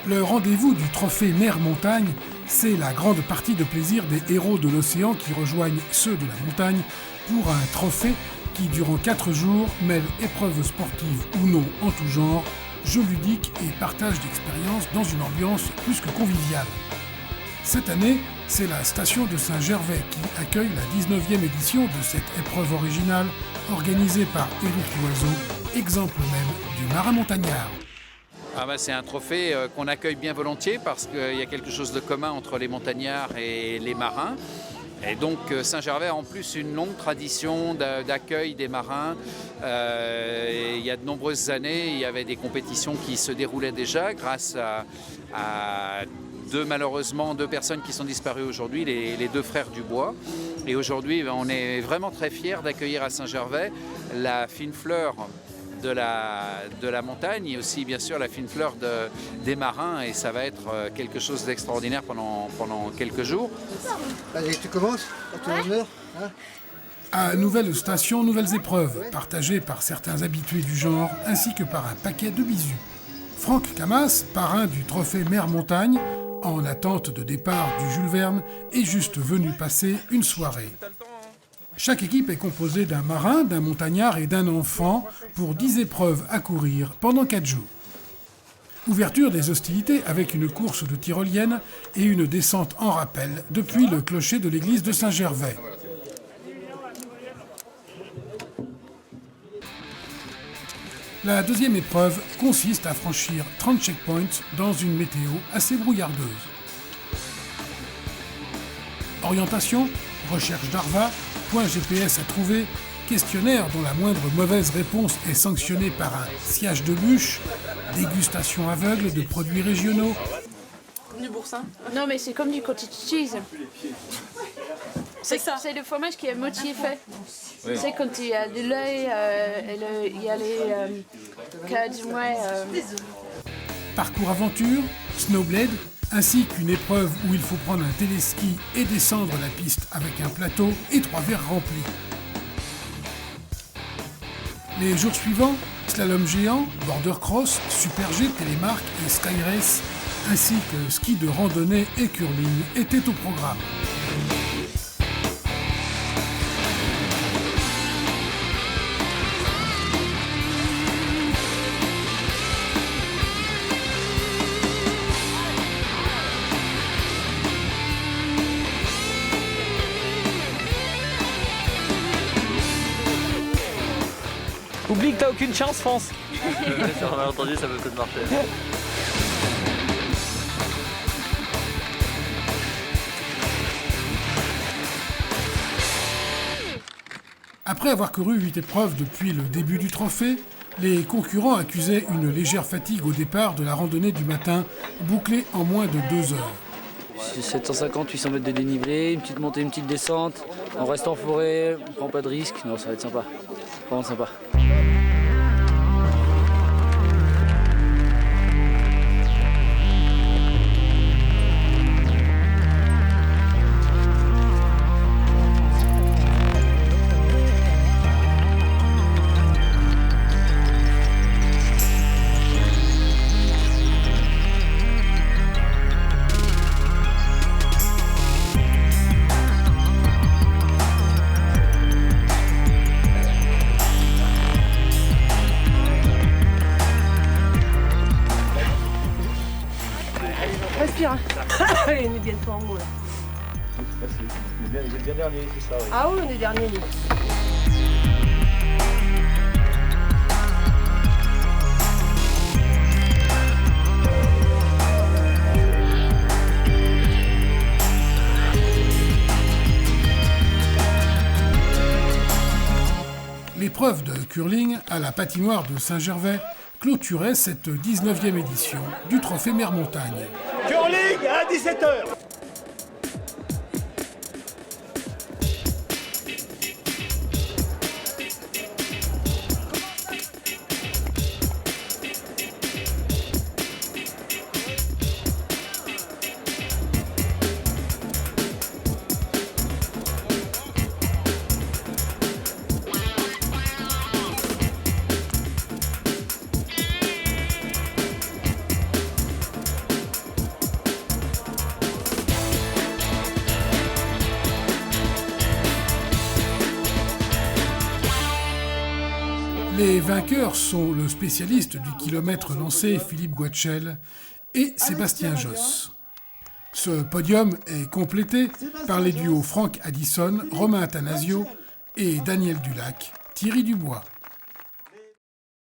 Le rendez-vous du trophée mer-montagne, c'est la grande partie de plaisir des héros de l'océan qui rejoignent ceux de la montagne pour un trophée qui, durant 4 jours, mêle épreuves sportives ou non en tout genre, jeux ludiques et partage d'expériences dans une ambiance plus que conviviale. Cette année, c'est la station de Saint-Gervais qui accueille la 19e édition de cette épreuve originale organisée par Éric Loiseau, exemple même du marin montagnard. C'est un trophée qu'on accueille bien volontiers parce qu'il y a quelque chose de commun entre les montagnards et les marins. Et donc Saint-Gervais a en plus une longue tradition d'accueil des marins. Il y a de nombreuses années, il y avait des compétitions qui se déroulaient déjà grâce à malheureusement deux personnes qui sont disparues aujourd'hui, les deux frères Dubois. Et aujourd'hui, on est vraiment très fiers d'accueillir à Saint-Gervais la fine fleur de la montagne et aussi bien sûr la fine fleur des marins, et ça va être quelque chose d'extraordinaire pendant quelques jours. Allez, tu commences à ton honneur, hein? À nouvelle station, nouvelles épreuves, partagées par certains habitués du genre, ainsi que par un paquet de bisous. Franck Camas, parrain du trophée mer-montagne, en attente de départ du Jules Verne, est juste venu passer une soirée. Chaque équipe est composée d'un marin, d'un montagnard et d'un enfant pour 10 épreuves à courir pendant 4 jours. Ouverture des hostilités avec une course de tyrolienne et une descente en rappel depuis le clocher de l'église de Saint-Gervais. La deuxième épreuve consiste à franchir 30 checkpoints dans une météo assez brouillardeuse. Orientation, recherche d'Arva, point GPS à trouver, questionnaire dont la moindre mauvaise réponse est sanctionnée par un sciage de bûche, dégustation aveugle de produits régionaux. Comme du boursin. Non, mais c'est comme du cottage cheese. C'est ça. C'est le fromage qui est moitié fait. Oui. C'est quand il y a du lait, il y a les curds, ouais. Parcours aventure, snowblade, ainsi qu'une épreuve où il faut prendre un téléski et descendre la piste avec un plateau et 3 verres remplis. Les jours suivants, slalom géant, border cross, super G, télémarque et sky race, ainsi que ski de randonnée et curling étaient au programme. Oublie que t'as aucune chance, France. Sur un malentendu, ça peut peut-être marcher. Après avoir couru 8 épreuves depuis le début du trophée, les concurrents accusaient une légère fatigue au départ de la randonnée du matin, bouclée en moins de 2 heures. 750-800 mètres de dénivelé, une petite montée, une petite descente. On reste en forêt, on prend pas de risque. Non, ça va être sympa. Vraiment sympa. Respire. On est bientôt en haut là. Vous êtes bien dernier, c'est ça, oui. Ah oui, on est dernier nous. L'épreuve de curling à la patinoire de Saint-Gervais clôturait cette 19e édition du trophée mer-montagne. Curling à 17h. Les vainqueurs sont le spécialiste du kilomètre lancé Philippe Guatchel et Sébastien Josse. Ce podium est complété par les duos Franck Addison, Romain Attanasio et Daniel Dulac, Thierry Dubois.